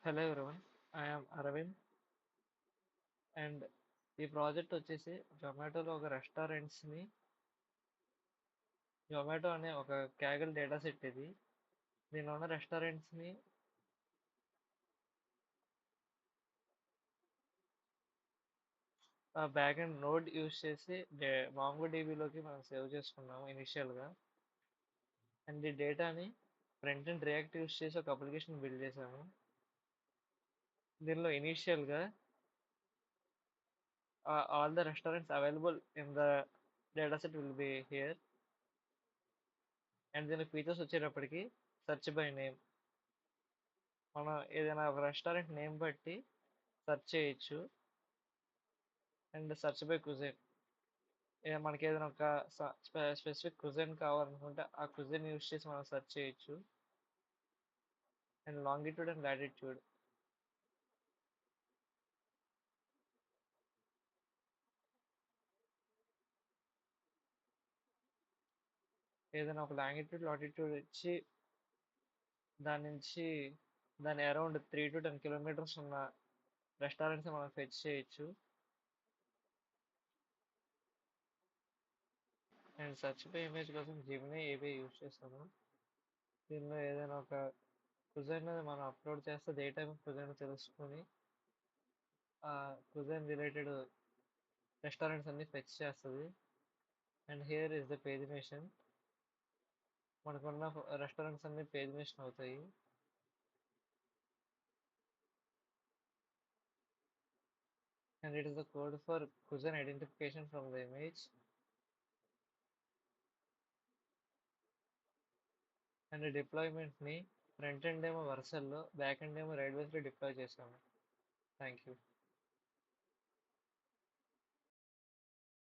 Hello everyone, I am Aravind. And ఈ project వచ్చేసి జొమాటోలో ఒక రెస్టారెంట్స్ని, జొమాటో అనే ఒక క్యాగల్ డేటా సెట్ ఇది. దీనిలో ఉన్న రెస్టారెంట్స్ని బ్యాక్ అండ్ నోడ్ యూస్ చేసి మాంగో డీబీలోకి మనం సేవ్ చేసుకున్నాము ఇనిషియల్గా. అండ్ ఈ డేటాని ఫ్రంట్ అండ్ రియాక్ట్ యూస్ చేసి ఒక అప్లికేషన్ బిల్డ్ చేసాము. దీనిలో ఇనిషియల్గా all the restaurants available in the data set will be here. And దీని ఫీచర్స్ వచ్చేటప్పటికి సెర్చ్ బై నేమ్, మనం ఏదైనా ఒక రెస్టారెంట్ నేమ్ బట్టి సెర్చ్ చేయొచ్చు. అండ్ సెర్చ్ బై కుజిన్, మనకి ఏదైనా ఒక స్పెసిఫిక్ కుజిన్ కావాలనుకుంటే ఆ కుజిన్ యూస్ చేసి మనం సెర్చ్ చేయొచ్చు. అండ్ లాంగిట్యూడ్ అండ్ లాటిట్యూడ్, ఏదైనా ఒక లాటిట్యూడ్ ఇచ్చి దాని నుంచి దాని అరౌండ్ 3 to 10 kilometers ఉన్న రెస్టారెంట్స్ మనం ఫెచ్ చేయొచ్చు. అండ్ సెర్చ్ బై ఇమేజ్ కోసం జిమినీ ఏబీ యూస్ చేస్తాము. దీనిలో ఏదైనా ఒక కుజైన్ మనం అప్లోడ్ చేస్తే ఏ టైప్ ఆఫ్ కుజైన్ తెలుసుకొని ఆ కుజైన్ రిలేటెడ్ రెస్టారెంట్స్ అన్ని ఫెచ్ చేస్తుంది. And here is the pagination, మనకున్న రెస్టారెంట్స్ అన్ని పేజినేషన్ అవుతాయి. And it is the code for cuisine identification from the image. And డిప్లాయ్మెంట్ని ఫ్రంట్ ఎండ్ ఏమో వర్సల్లో, బ్యాక్ ఎండ్ ఏమో రైడ్ బేస్లో డిప్లాయ్ చేసాము. Thank you.